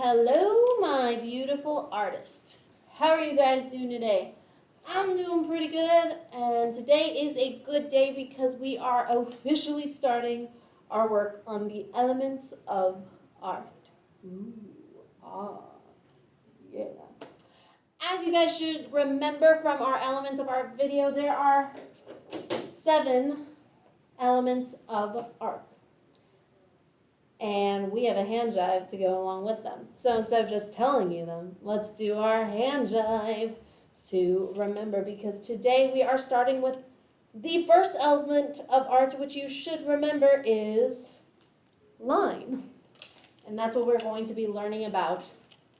Hello, my beautiful artist. How are you guys doing today? I'm doing pretty good, and today is a good day because we are officially starting our work on the elements of art. Ooh, ah, yeah. As you guys should remember from our elements of art video, there are 7 elements of art. And we have a hand jive to go along with them. So instead of just telling you them, let's do our hand jive to remember, because today we are starting with the first element of art, which you should remember is line. And that's what we're going to be learning about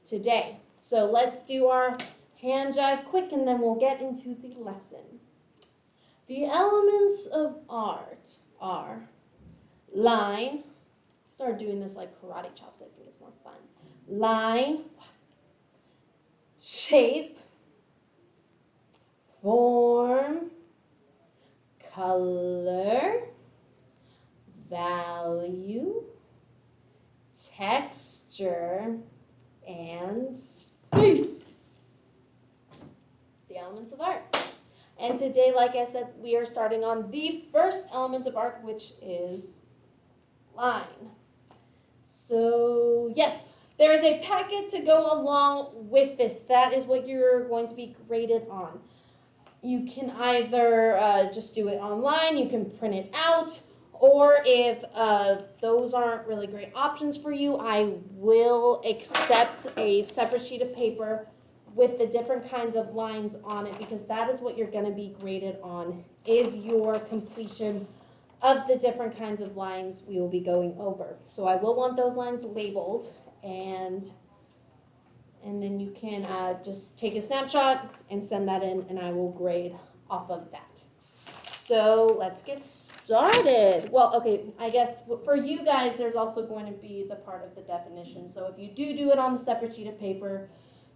today. So let's do our hand jive quick and then we'll get into the lesson. The elements of art are line. Start doing this like karate chops. I think it's more fun. Line, shape, form, color, value, texture, and space. The elements of art. And today, like I said, we are starting on the first element of art, which is line. So, yes, there is a packet to go along with this. That is what you're going to be graded on. You can either just do it online, you can print it out, or if those aren't really great options for you, I will accept a separate sheet of paper with the different kinds of lines on it, because that is what you're going to be graded on, is your completion of the different kinds of lines we will be going over. So I will want those lines labeled, and then you can just take a snapshot and send that in, and I will grade off of that. So let's get started. Well, okay, I guess for you guys, there's also going to be the part of the definition. So if you do it on the separate sheet of paper,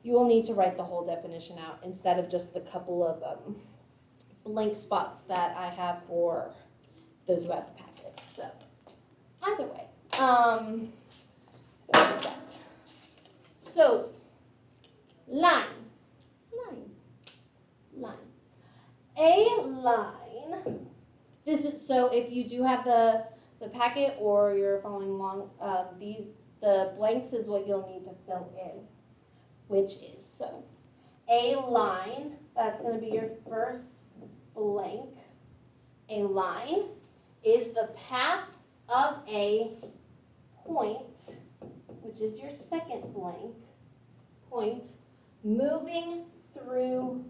you will need to write the whole definition out instead of just the couple of blank spots that I have for those who have the packet. So either way, that. So line. A line. This is, so if you do have the packet or you're following along, the blanks is what you'll need to fill in, which is, so a line, that's going to be your first blank. A line is the path of a point, which is your second blank point, moving through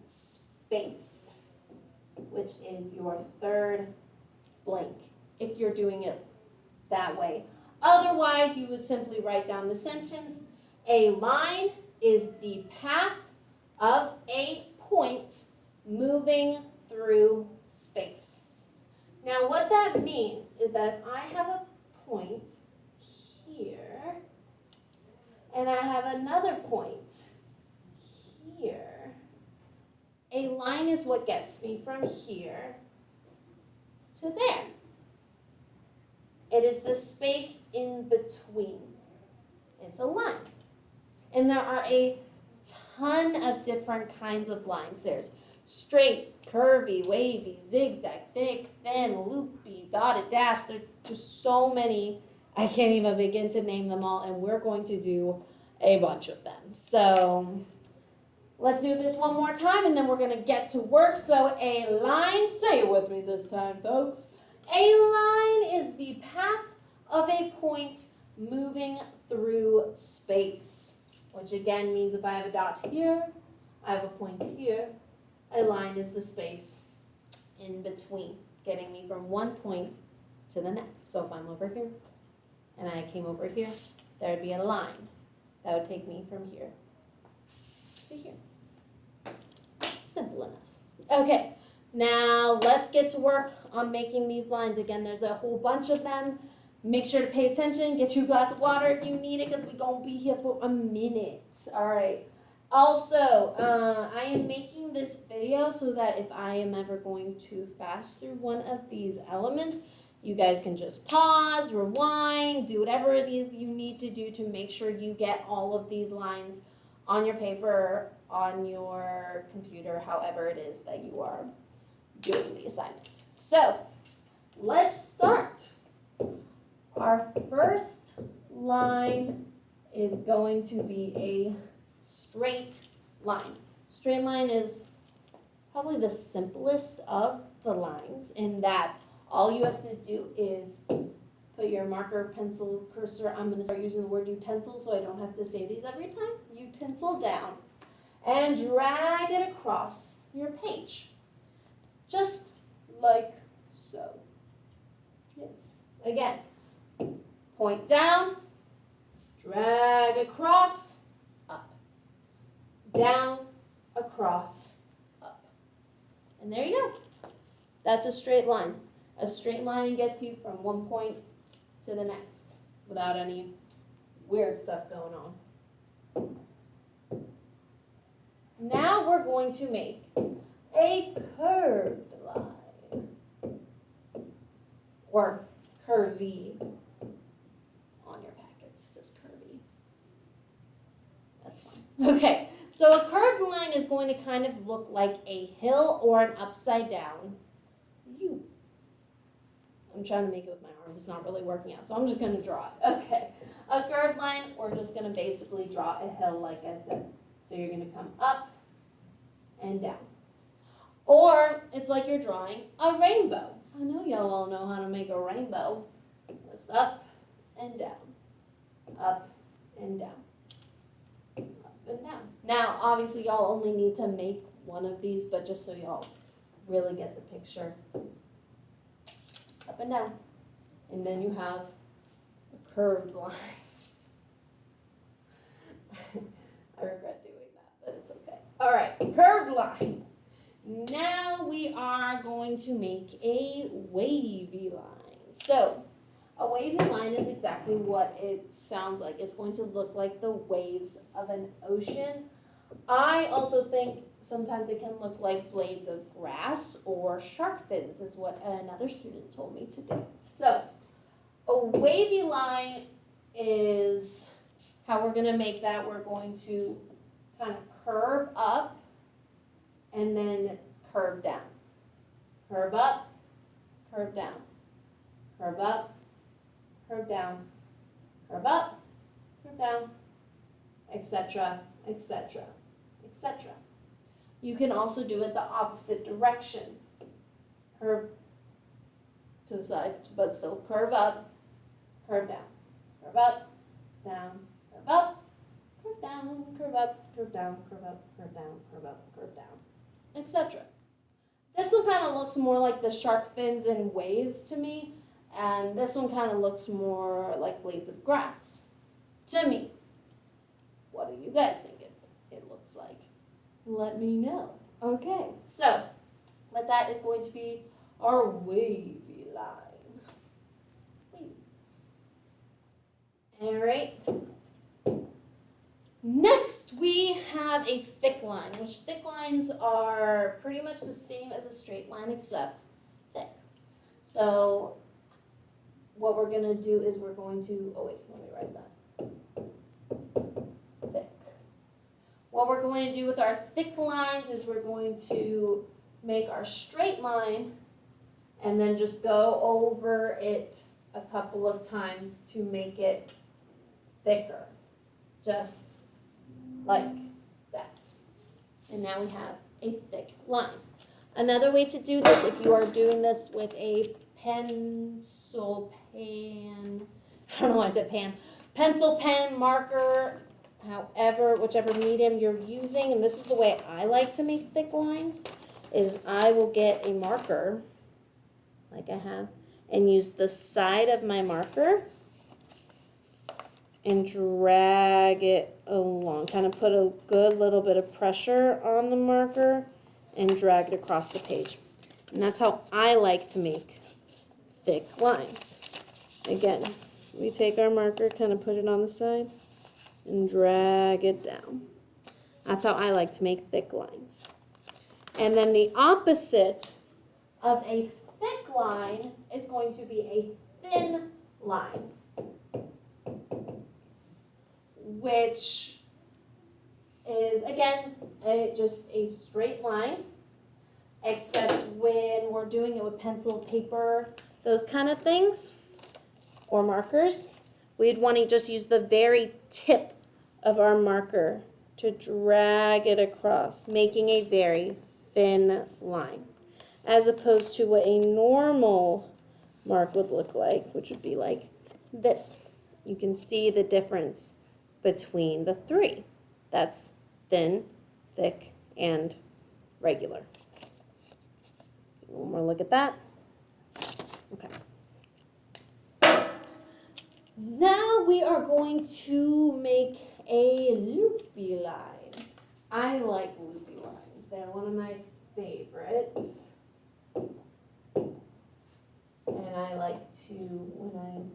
space, which is your third blank, if you're doing it that way. Otherwise, you would simply write down the sentence, a line is the path of a point moving through space. Now, what that means is that if I have a point here, and I have another point here, a line is what gets me from here to there. It is the space in between. It's a line. And there are a ton of different kinds of lines. There's straight, curvy, wavy, zigzag, thick, thin, loopy, dotted, dash. There's just so many. I can't even begin to name them all, and we're going to do a bunch of them. So let's do this one more time, and then we're going to get to work. So a line, say it with me this time, folks. A line is the path of a point moving through space, which again means if I have a dot here, I have a point here. A line is the space in between, getting me from one point to the next. So if I'm over here and I came over here, there would be a line that would take me from here to here. Simple enough. Okay, now let's get to work on making these lines. Again, there's a whole bunch of them. Make sure to pay attention. Get you a glass of water if you need it, because we're going to be here for a minute. All right. Also, I am making this video so that if I am ever going to fast through one of these elements, You guys can just pause, rewind, do whatever it is you need to do to make sure you get all of these lines on your paper, on your computer, however it is that you are doing the assignment. So, let's start. Our first line is going to be a straight line. Straight line is probably the simplest of the lines in that all you have to do is put your marker, pencil, cursor. I'm going to start using the word utensil so I don't have to say these every time. Utensil down and drag it across your page. Just like so. Yes. Again, point down, drag across, up. Down, across, up. And there you go. That's a straight line. A straight line gets you from one point to the next without any weird stuff going on. Now we're going to make a curved line, or curvy on your packets. It says curvy. That's fine. Okay, so a curved line is going to kind of look like a hill or an upside down U. I'm trying to make it with my arms. It's not really working out, so I'm just going to draw it. Okay, a curved line, we're just going to basically draw a hill like I said. So you're going to come up and down. Or it's like you're drawing a rainbow. I know y'all all know how to make a rainbow. It's up and down, up and down, up and down. Now, obviously, y'all only need to make one of these, but just so y'all really get the picture. Up and down. And then you have a curved line. I regret doing that, but it's okay. All right, curved line. Now we are going to make a wavy line. So, a wavy line is exactly what it sounds like. It's going to look like the waves of an ocean. I also think sometimes it can look like blades of grass or shark fins is what another student told me to do. So, a wavy line is how we're going to make that. We're going to kind of curve up and then curve down. Curve up, curve down. Curve up, curve down. Curve up, curve down, etc., etc., etc. You can also do it the opposite direction. Curve to the side, but still curve up, curve down. Curve up, down, curve up, curve down, curve up, curve down, curve up, curve down, curve up, curve down, etc. This one kind of looks more like the shark fins and waves to me, and this one kind of looks more like blades of grass to me. What do you guys think it looks like? Let me know. Okay, so but that is going to be our wavy line. Wavy. All right. Next, we have a thick line, which thick lines are pretty much the same as a straight line except thick. So what we're going to do is we're going to, oh wait, let me write that. Thick. What we're going to do with our thick lines is we're going to make our straight line and then just go over it a couple of times to make it thicker. Just like that. And now we have a thick line. Another way to do this, if you are doing this with a pencil pen, I don't know why I said pan, pencil, pen, marker, however, whichever medium you're using, and this is the way I like to make thick lines, is I will get a marker, like I have, and use the side of my marker and drag it along. Kind of put a good little bit of pressure on the marker and drag it across the page. And that's how I like to make thick lines. Again, we take our marker, kind of put it on the side, and drag it down. That's how I like to make thick lines. And then the opposite of a thick line is going to be a thin line, which is, again, just a straight line, except when we're doing it with pencil, paper, those kind of things, or markers, we'd want to just use the very tip of our marker to drag it across, making a very thin line, as opposed to what a normal mark would look like, which would be like this. You can see the difference between the three. That's thin, thick, and regular. One more look at that. Okay. Now we are going to make a loopy line. I like loopy lines. They're one of my favorites. And I like to, when I'm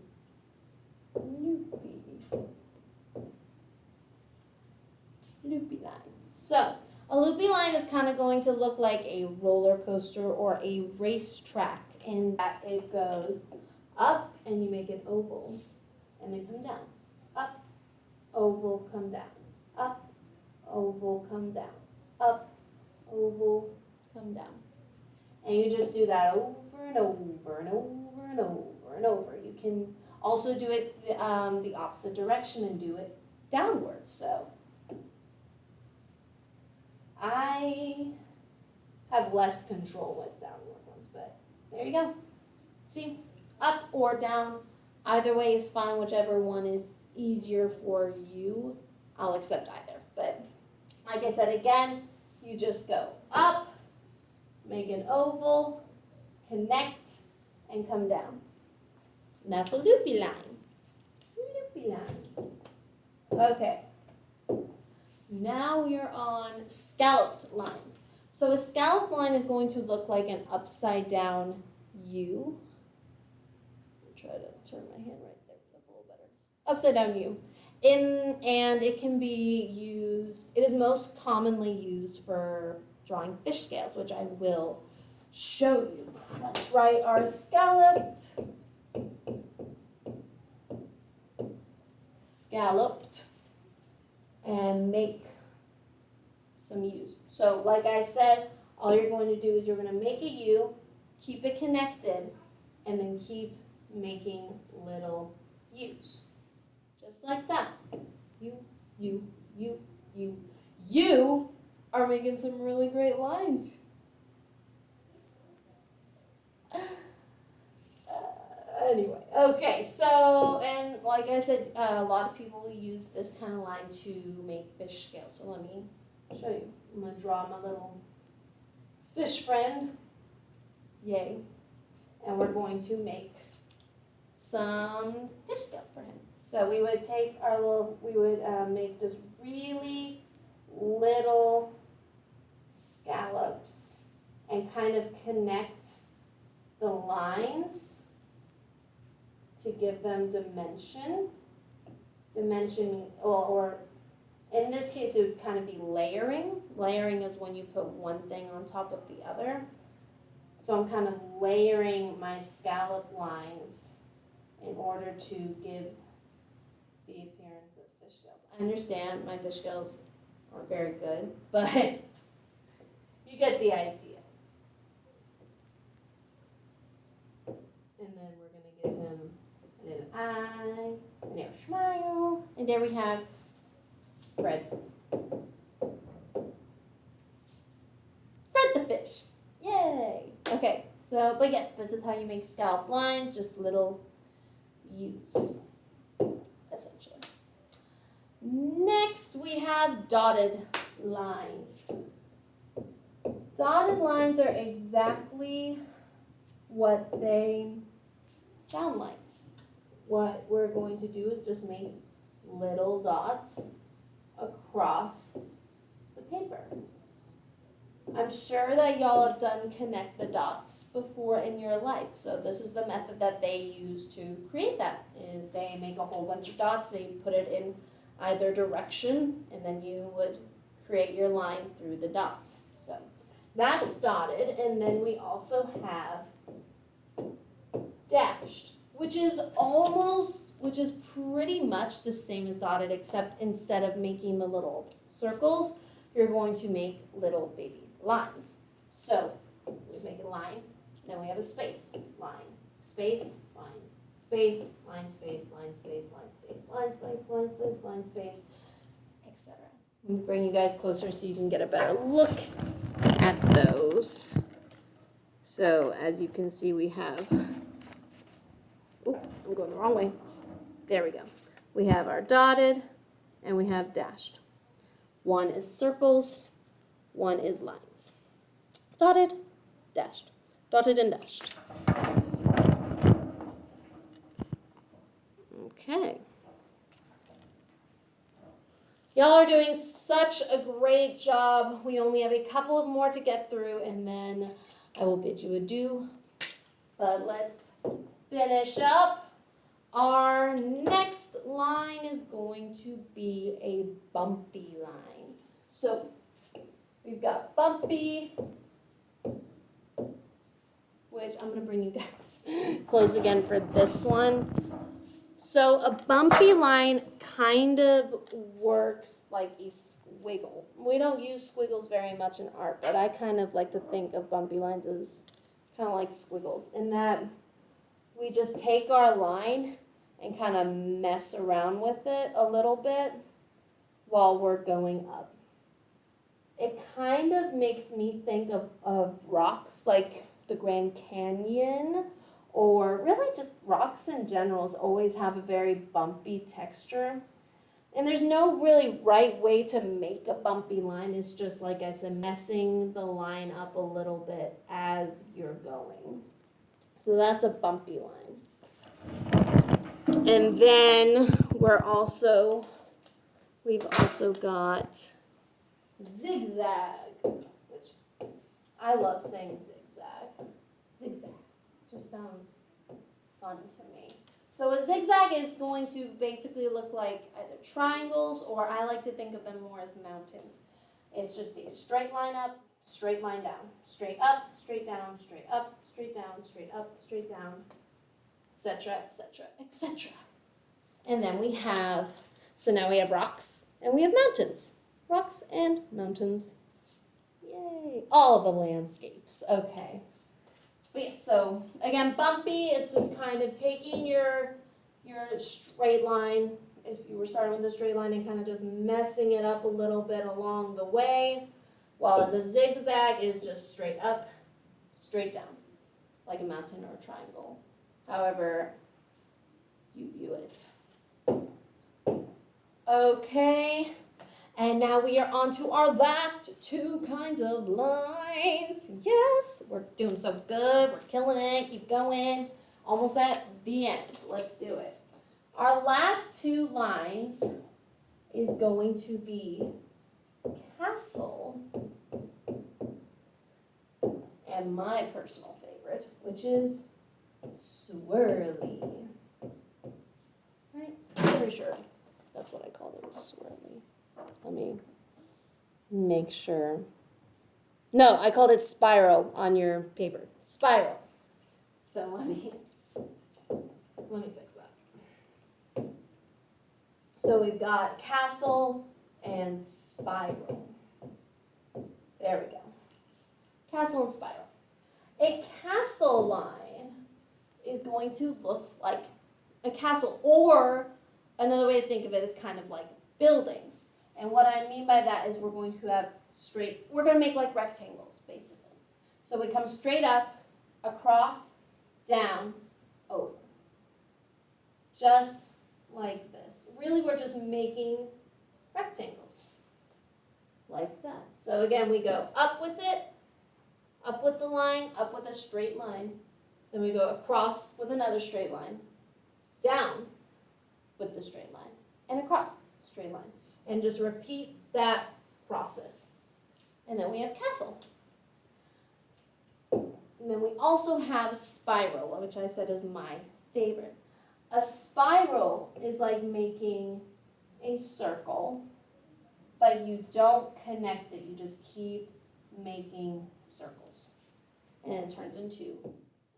loopy line. So, a loopy line is kind of going to look like a roller coaster or a racetrack, in that it goes up and you make an oval and then come down. Up, oval, come down. Up, oval, come down. Up, oval, come down. And you just do that over and over and over and over and over. You can also do it the opposite direction and do it downwards. So I have less control with downward ones, but there you go. See, up or down, either way is fine, whichever one is easier for you. I'll accept either. But like I said, again, you just go up, make an oval, connect, and come down. And that's a loopy line. Loopy line. Okay. Now we are on scalloped lines. So a scalloped line is going to look like an upside down U. I'll try to turn my hand right there. That's a little better. Upside down U. And it can be used, it is most commonly used for drawing fish scales, which I will show you. Let's write our scalloped, and make some U's. So like I said, all you're going to do is you're going to make a U, keep it connected, and then keep making little U's. Just like that. U, U, U, U. You are making some really great lines. Anyway, okay, so, and like I said, a lot of people use this kind of line to make fish scales. So let me show you. I'm going to draw my little fish friend. Yay. And we're going to make some fish scales for him. So we would take our little, make just really little scallops and kind of connect the lines to give them dimension. Dimension, or in this case, it would kind of be layering. Layering is when you put one thing on top of the other. So I'm kind of layering my scallop lines in order to give the appearance of fish scales. I understand my fish scales aren't very good, but you get the idea. And then we're going to give him an eye, and a smile, and there we have Fred. Fred the fish. Yay! Okay, so, but yes, this is how you make scallop lines, just little U's, essentially. Next, we have dotted lines. Dotted lines are exactly what they sound like. What we're going to do is just make little dots across the paper. I'm sure that y'all have done connect the dots before in your life. So this is the method that they use to create that, is they make a whole bunch of dots, they put it in either direction, and then you would create your line through the dots. So that's dotted, and then we also have dashed, which is pretty much the same as dotted, except instead of making the little circles, you're going to make little baby lines. So we make a line, then we have a space, line, space, line, space, line, space, line, space, line, space, line, space, line, space, line, space, etc. Let me bring you guys closer so you can get a better look at those. So as you can see, we have, oh, I'm going the wrong way. There we go. We have our dotted and we have dashed. One is circles, one is lines. Dotted, dashed, dotted and dashed. Okay. Y'all are doing such a great job. We only have a couple of more to get through and then I will bid you adieu. But let's finish up. Our next line is going to be a bumpy line. So we've got bumpy, which I'm going to bring you guys close again for this one. So a bumpy line kind of works like a squiggle. We don't use squiggles very much in art, but I kind of like to think of bumpy lines as kind of like squiggles in that we just take our line and kind of mess around with it a little bit while we're going up. It kind of makes me think of rocks like the Grand Canyon, or really just rocks in general always have a very bumpy texture. And there's no really right way to make a bumpy line. It's just, like I said, messing the line up a little bit as you're going. So that's a bumpy line. And then we've also got zigzag, which I love saying zigzag. Zigzag just sounds fun to me. So a zigzag is going to basically look like either triangles, or I like to think of them more as mountains. It's just a straight line up, straight line down, straight up, straight down, straight up, straight down, straight up, straight down, etc., etc., etc. And then now we have rocks and we have mountains. Rocks and mountains. Yay. All the landscapes. Okay. But yeah, so again, bumpy is just kind of taking your straight line, if you were starting with a straight line, and kind of just messing it up a little bit along the way, while as a zigzag is just straight up, straight down, like a mountain or a triangle, however you view it. Okay, and now we are on to our last two kinds of lines. Yes, we're doing so good. We're killing it. Keep going. Almost at the end. Let's do it. Our last two lines is going to be castle and my personal favorite, which is swirly. Right? I'm pretty sure that's what I called it, was swirly. Let me make sure. No, I called it spiral on your paper. Spiral. So let me fix that. So we've got castle and spiral. There we go. Castle and spiral. A castle line is going to look like a castle, or another way to think of it is kind of like buildings. And what I mean by that is we're going to make like rectangles, basically. So we come straight up, across, down, over. Just like this. Really, we're just making rectangles. Like that. So again, we go up with it, up with the line, up with a straight line. Then we go across with another straight line, down with the straight line, and across, straight line. And just repeat that process. And then we have castle. And then we also have spiral, which I said is my favorite. A spiral is like making a circle, but you don't connect it. You just keep making circles. And it turns into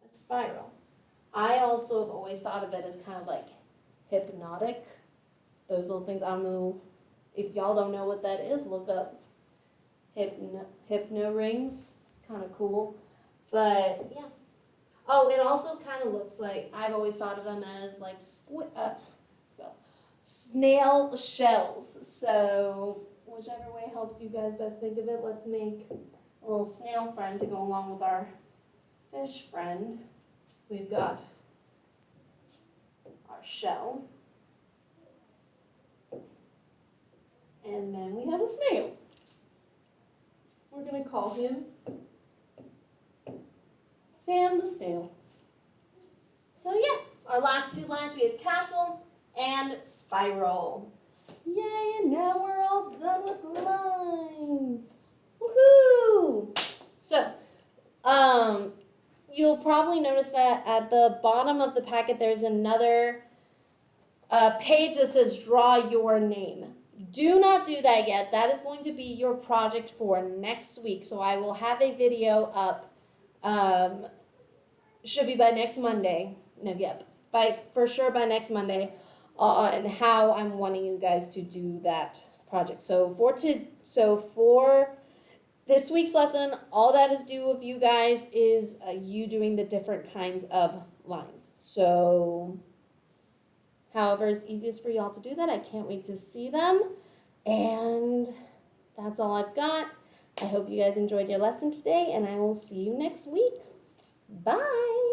a spiral. I also have always thought of it as kind of like hypnotic. Those little things, I don't know, if y'all don't know what that is, look up hypno rings. It's kind of cool. But yeah. Oh, it also kind of looks like, I've always thought of them as like snail shells. So whichever way helps you guys best think of it, let's make a little snail friend to go along with our fish friend. We've got our shell. And then we have a snail. We're going to call him Sam the Snail. So yeah, our last two lines, we have castle and spiral. Yay, and now we're all done with the lines. Woohoo! So, you'll probably notice that at the bottom of the packet there's another page that says draw your name. Do not do that yet. That is going to be your project for next week. So I will have a video up, should be by next Monday. No, yeah, for sure by next Monday, and how I'm wanting you guys to do that project. So for this week's lesson, all that is due of you guys is you doing the different kinds of lines. So however is easiest for y'all to do that. I can't wait to see them. And that's all I've got. I hope you guys enjoyed your lesson today, and I will see you next week. Bye.